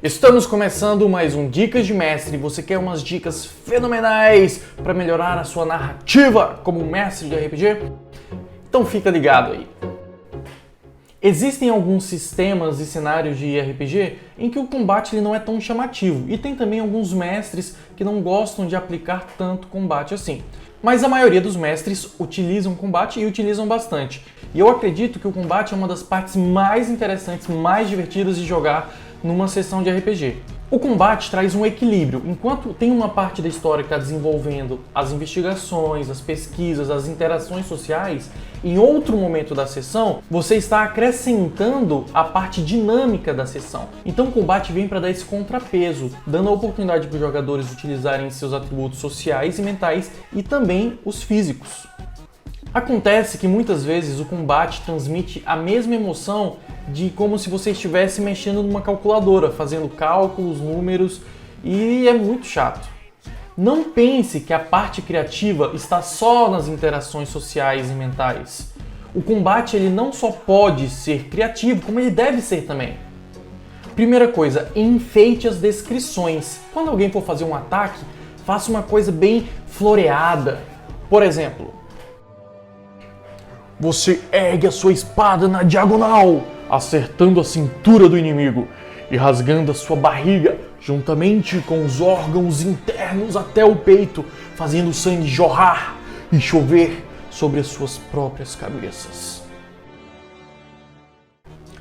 Estamos começando mais um Dicas de Mestre. Você quer umas dicas fenomenais para melhorar a sua narrativa como mestre de RPG? Então fica ligado aí. Existem alguns sistemas e cenários de RPG em que o combate ele não é tão chamativo, e tem também alguns mestres que não gostam de aplicar tanto combate assim. Mas a maioria dos mestres utilizam combate e utilizam bastante. E eu acredito que o combate é uma das partes mais interessantes, mais divertidas de jogar numa sessão de RPG. O combate traz um equilíbrio. Enquanto tem uma parte da história que está desenvolvendo as investigações, as pesquisas, as interações sociais, em outro momento da sessão, você está acrescentando a parte dinâmica da sessão. Então o combate vem para dar esse contrapeso, dando a oportunidade para os jogadores utilizarem seus atributos sociais e mentais e também os físicos. Acontece que muitas vezes o combate transmite a mesma emoção de como se você estivesse mexendo numa calculadora, fazendo cálculos, números, e é muito chato. Não pense que a parte criativa está só nas interações sociais e mentais. O combate ele não só pode ser criativo, como ele deve ser também. Primeira coisa, enfeite as descrições. Quando alguém for fazer um ataque, faça uma coisa bem floreada. Por exemplo, você ergue a sua espada na diagonal, acertando a cintura do inimigo e rasgando a sua barriga, juntamente com os órgãos internos até o peito, fazendo o sangue jorrar e chover sobre as suas próprias cabeças.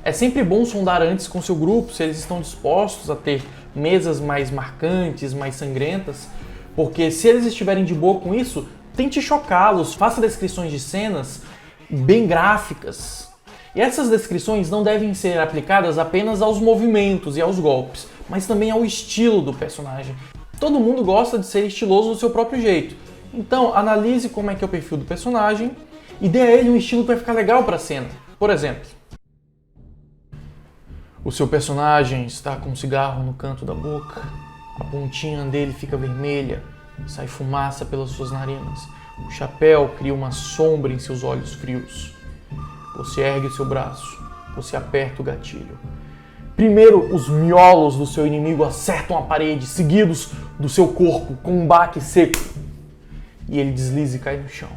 É sempre bom sondar antes com seu grupo se eles estão dispostos a ter mesas mais marcantes, mais sangrentas, porque se eles estiverem de boa com isso, tente chocá-los, faça descrições de cenas bem gráficas. E essas descrições não devem ser aplicadas apenas aos movimentos e aos golpes, mas também ao estilo do personagem. Todo mundo gosta de ser estiloso do seu próprio jeito. Então, analise como é que é o perfil do personagem e dê a ele um estilo que vai ficar legal para a cena. Por exemplo, o seu personagem está com um cigarro no canto da boca, a pontinha dele fica vermelha, sai fumaça pelas suas narinas. O chapéu cria uma sombra em seus olhos frios. Você ergue seu braço, você aperta o gatilho. Primeiro, os miolos do seu inimigo acertam a parede, seguidos do seu corpo com um baque seco. E ele desliza e cai no chão.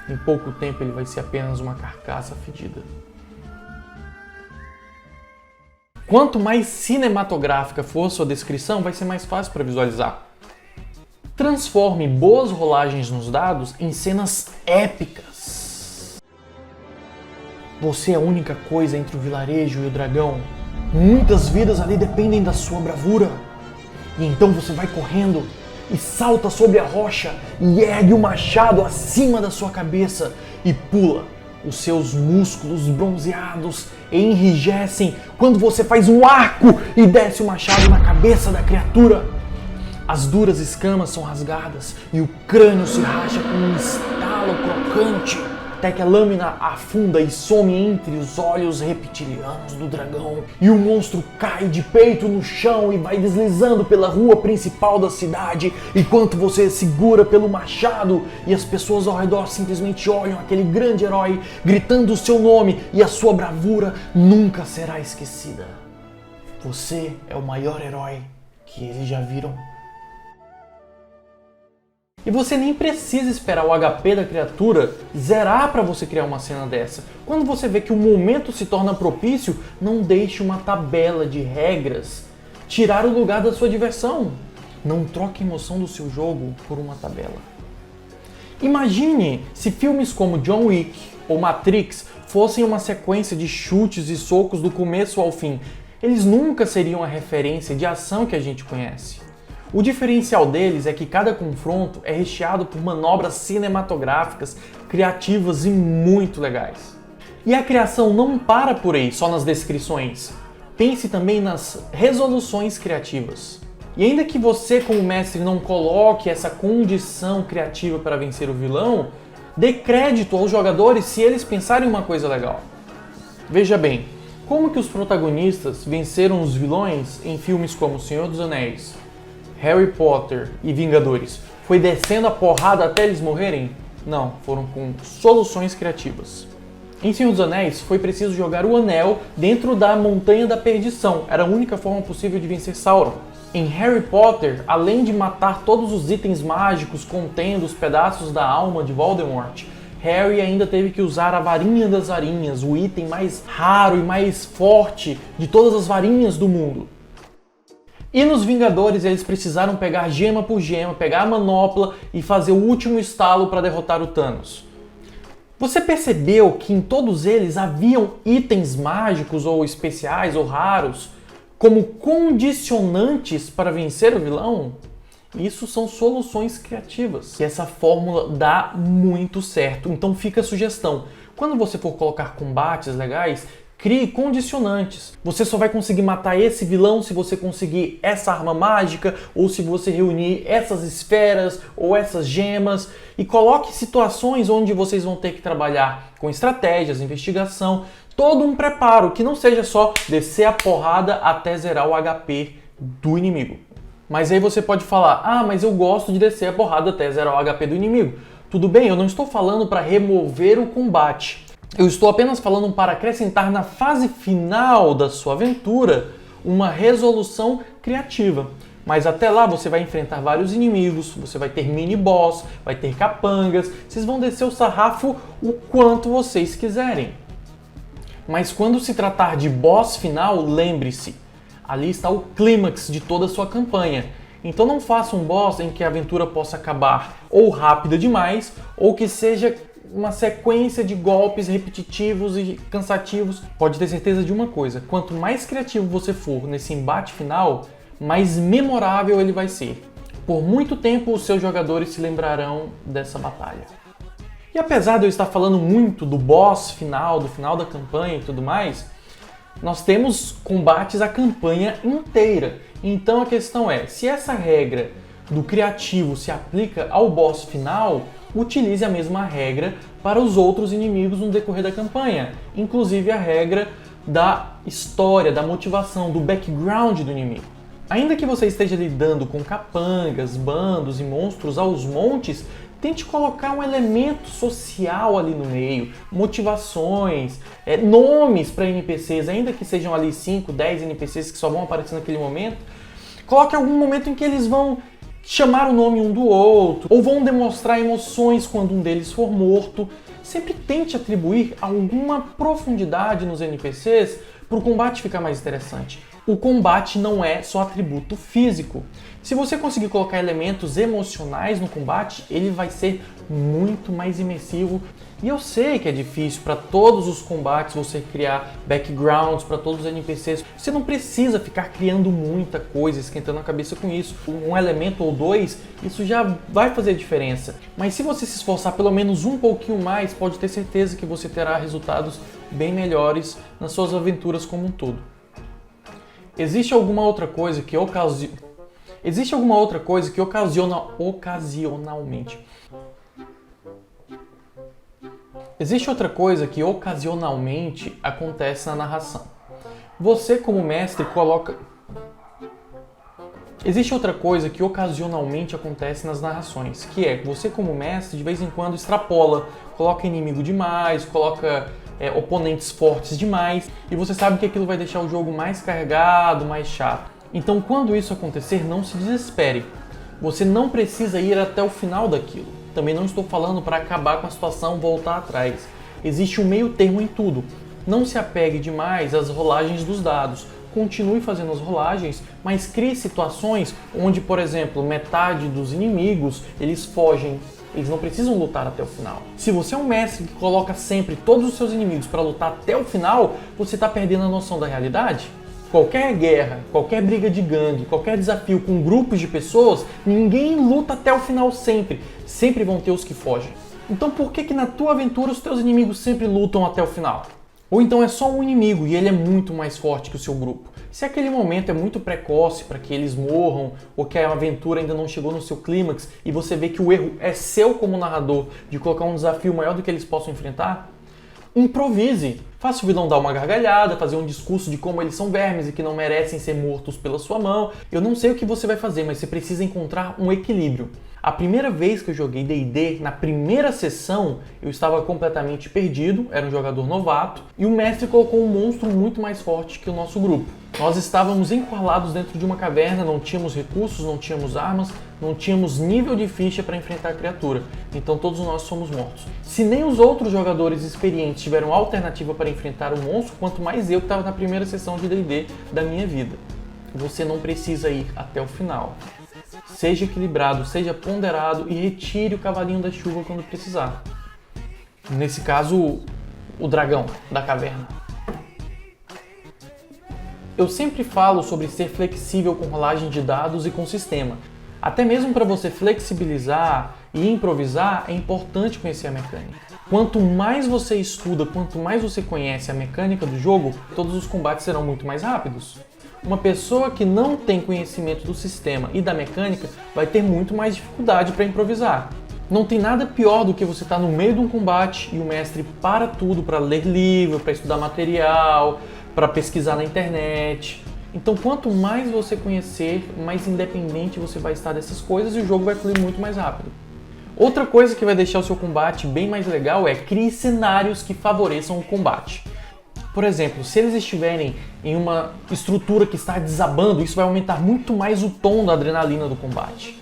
Em pouco tempo ele vai ser apenas uma carcaça fedida. Quanto mais cinematográfica for a sua descrição, vai ser mais fácil para visualizar. Transforme boas rolagens nos dados em cenas épicas. Você é a única coisa entre o vilarejo e o dragão. Muitas vidas ali dependem da sua bravura. E então você vai correndo e salta sobre a rocha e ergue o machado acima da sua cabeça e pula. Os seus músculos bronzeados enrijecem quando você faz um arco e desce o machado na cabeça da criatura. As duras escamas são rasgadas e o crânio se racha com um estalo crocante, até que a lâmina afunda e some entre os olhos reptilianos do dragão. E o monstro cai de peito no chão e vai deslizando pela rua principal da cidade, enquanto você segura pelo machado e as pessoas ao redor simplesmente olham aquele grande herói gritando o seu nome, e a sua bravura nunca será esquecida. Você é o maior herói que eles já viram. E você nem precisa esperar o HP da criatura zerar para você criar uma cena dessa. Quando você vê que o momento se torna propício, não deixe uma tabela de regras tirar o lugar da sua diversão. Não troque a emoção do seu jogo por uma tabela. Imagine se filmes como John Wick ou Matrix fossem uma sequência de chutes e socos do começo ao fim. Eles nunca seriam a referência de ação que a gente conhece. O diferencial deles é que cada confronto é recheado por manobras cinematográficas, criativas e muito legais. E a criação não para por aí, só nas descrições. Pense também nas resoluções criativas. E ainda que você, como mestre, não coloque essa condição criativa para vencer o vilão, dê crédito aos jogadores se eles pensarem uma coisa legal. Veja bem, como que os protagonistas venceram os vilões em filmes como O Senhor dos Anéis, Harry Potter e Vingadores? Foi descendo a porrada até eles morrerem? Não, foram com soluções criativas. Em Senhor dos Anéis, foi preciso jogar o anel dentro da Montanha da Perdição. Era a única forma possível de vencer Sauron. Em Harry Potter, além de matar todos os itens mágicos contendo os pedaços da alma de Voldemort, Harry ainda teve que usar a varinha das varinhas, o item mais raro e mais forte de todas as varinhas do mundo. E nos Vingadores eles precisaram pegar gema por gema, pegar a manopla e fazer o último estalo para derrotar o Thanos. Você percebeu que em todos eles haviam itens mágicos ou especiais ou raros como condicionantes para vencer o vilão? Isso são soluções criativas. E essa fórmula dá muito certo. Então fica a sugestão. Quando você for colocar combates legais, crie condicionantes. Você só vai conseguir matar esse vilão se você conseguir essa arma mágica ou se você reunir essas esferas ou essas gemas. E coloque situações onde vocês vão ter que trabalhar com estratégias, investigação, todo um preparo, que não seja só descer a porrada até zerar o HP do inimigo. Mas aí você pode falar, mas eu gosto de descer a porrada até zerar o HP do inimigo. Tudo bem, eu não estou falando para remover o combate. Eu estou apenas falando para acrescentar na fase final da sua aventura uma resolução criativa. Mas até lá você vai enfrentar vários inimigos, você vai ter mini-boss, vai ter capangas, vocês vão descer o sarrafo o quanto vocês quiserem. Mas quando se tratar de boss final, lembre-se, ali está o clímax de toda a sua campanha. Então não faça um boss em que a aventura possa acabar ou rápida demais, ou que seja uma sequência de golpes repetitivos e cansativos. Pode ter certeza de uma coisa, quanto mais criativo você for nesse embate final, mais memorável ele vai ser. Por muito tempo os seus jogadores se lembrarão dessa batalha. E apesar de eu estar falando muito do boss final, do final da campanha e tudo mais, nós temos combates a campanha inteira. Então a questão é, se essa regra do criativo se aplica ao boss final, utilize a mesma regra para os outros inimigos no decorrer da campanha, inclusive a regra da história, da motivação, do background do inimigo. Ainda que você esteja lidando com capangas, bandos e monstros aos montes, tente colocar um elemento social ali no meio, motivações, nomes para NPCs, ainda que sejam ali 5, 10 NPCs que só vão aparecer naquele momento. Coloque algum momento em que eles vão chamar o nome um do outro, ou vão demonstrar emoções quando um deles for morto. Sempre tente atribuir alguma profundidade nos NPCs para o combate ficar mais interessante. O combate não é só atributo físico. Se você conseguir colocar elementos emocionais no combate, ele vai ser muito mais imersivo. E eu sei que é difícil para todos os combates você criar backgrounds para todos os NPCs. Você não precisa ficar criando muita coisa, esquentando a cabeça com isso. Um elemento ou dois, isso já vai fazer diferença. Mas se você se esforçar pelo menos um pouquinho mais, pode ter certeza que você terá resultados bem melhores nas suas aventuras como um todo. Existe alguma outra coisa que ocasionalmente acontece na narração. Você, como mestre, Existe outra coisa que ocasionalmente acontece nas narrações, que é que você, como mestre, de vez em quando extrapola, coloca inimigo demais, coloca oponentes fortes demais, e você sabe que aquilo vai deixar o jogo mais carregado, mais chato. Então, quando isso acontecer, não se desespere. Você não precisa ir até o final daquilo. Também não estou falando para acabar com a situação, voltar atrás. Existe um meio termo em tudo. Não se apegue demais às rolagens dos dados. Continue fazendo as rolagens, mas crie situações onde, por exemplo, metade dos inimigos, eles fogem. Eles não precisam lutar até o final. Se você é um mestre que coloca sempre todos os seus inimigos para lutar até o final, você está perdendo a noção da realidade. Qualquer guerra, qualquer briga de gangue, qualquer desafio com grupos de pessoas, ninguém luta até o final sempre. Sempre vão ter os que fogem. Então por que na tua aventura os teus inimigos sempre lutam até o final? Ou então é só um inimigo e ele é muito mais forte que o seu grupo. Se aquele momento é muito precoce para que eles morram, ou que a aventura ainda não chegou no seu clímax, e você vê que o erro é seu como narrador de colocar um desafio maior do que eles possam enfrentar, improvise. Faça o vilão dar uma gargalhada, fazer um discurso de como eles são vermes e que não merecem ser mortos pela sua mão. Eu não sei o que você vai fazer, mas você precisa encontrar um equilíbrio. A primeira vez que eu joguei D&D, na primeira sessão, eu estava completamente perdido, era um jogador novato, e o mestre colocou um monstro muito mais forte que o nosso grupo. Nós estávamos encurralados dentro de uma caverna, não tínhamos recursos, não tínhamos armas, não tínhamos nível de ficha para enfrentar a criatura, então todos nós somos mortos. Se nem os outros jogadores experientes tiveram alternativa para enfrentar o monstro, quanto mais eu que estava na primeira sessão de D&D da minha vida. Você não precisa ir até o final. Seja equilibrado, seja ponderado e retire o cavalinho da chuva quando precisar. Nesse caso, o dragão da caverna. Eu sempre falo sobre ser flexível com rolagem de dados e com sistema. Até mesmo para você flexibilizar e improvisar, é importante conhecer a mecânica. Quanto mais você estuda, quanto mais você conhece a mecânica do jogo, todos os combates serão muito mais rápidos. Uma pessoa que não tem conhecimento do sistema e da mecânica vai ter muito mais dificuldade para improvisar. Não tem nada pior do que você estar no meio de um combate e o mestre para tudo para ler livro, para estudar material, para pesquisar na internet. Então, quanto mais você conhecer, mais independente você vai estar dessas coisas e o jogo vai fluir muito mais rápido. Outra coisa que vai deixar o seu combate bem mais legal é crie cenários que favoreçam o combate. Por exemplo, se eles estiverem em uma estrutura que está desabando, isso vai aumentar muito mais o tom da adrenalina do combate.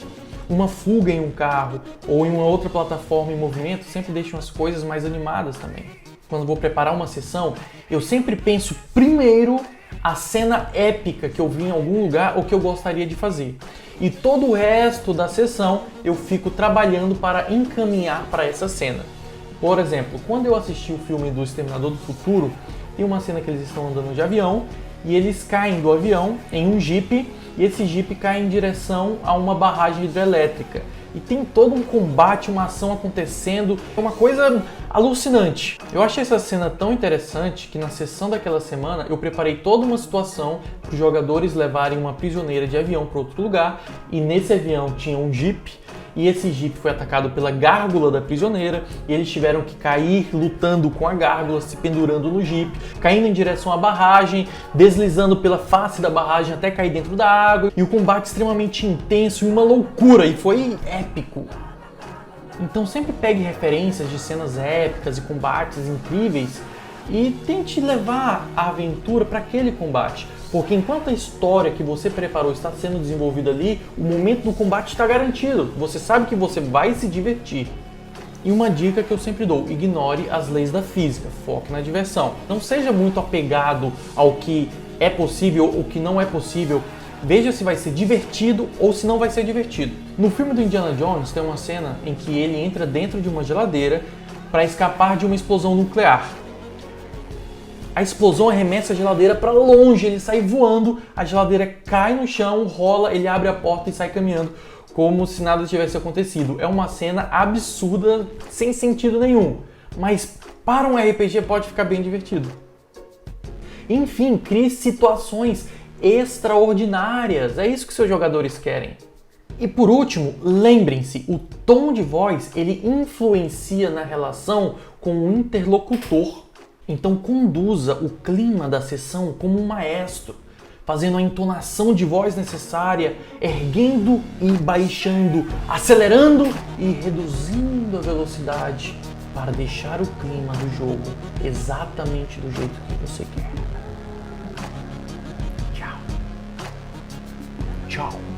Uma fuga em um carro ou em uma outra plataforma em movimento sempre deixam as coisas mais animadas também. Quando vou preparar uma sessão, eu sempre penso primeiro a cena épica que eu vi em algum lugar ou que eu gostaria de fazer. E todo o resto da sessão eu fico trabalhando para encaminhar para essa cena. Por exemplo, quando eu assisti o filme do Exterminador do Futuro, tem uma cena que eles estão andando de avião e eles caem do avião em um jipe e esse jipe cai em direção a uma barragem hidrelétrica. E tem todo um combate, uma ação acontecendo, é uma coisa alucinante. Eu achei essa cena tão interessante que na sessão daquela semana eu preparei toda uma situação para os jogadores levarem uma prisioneira de avião para outro lugar e nesse avião tinha um jipe. E esse jipe foi atacado pela gárgula da prisioneira e eles tiveram que cair lutando com a gárgula, se pendurando no jipe, caindo em direção à barragem, deslizando pela face da barragem até cair dentro da água. E o combate extremamente intenso e uma loucura, e foi épico. Então sempre pegue referências de cenas épicas e combates incríveis e tente levar a aventura para aquele combate. Porque enquanto a história que você preparou está sendo desenvolvida ali, o momento do combate está garantido. Você sabe que você vai se divertir. E uma dica que eu sempre dou, ignore as leis da física, foque na diversão. Não seja muito apegado ao que é possível ou que não é possível. Veja se vai ser divertido ou se não vai ser divertido. No filme do Indiana Jones tem uma cena em que ele entra dentro de uma geladeira para escapar de uma explosão nuclear. A explosão arremessa a geladeira para longe, ele sai voando, a geladeira cai no chão, rola, ele abre a porta e sai caminhando como se nada tivesse acontecido. É uma cena absurda, sem sentido nenhum, mas para um RPG pode ficar bem divertido. Enfim, crie situações extraordinárias, é isso que seus jogadores querem. E por último, lembrem-se, o tom de voz ele influencia na relação com o interlocutor. Então conduza o clima da sessão como um maestro, fazendo a entonação de voz necessária, erguendo e baixando, acelerando e reduzindo a velocidade para deixar o clima do jogo exatamente do jeito que você quer. Tchau. Tchau.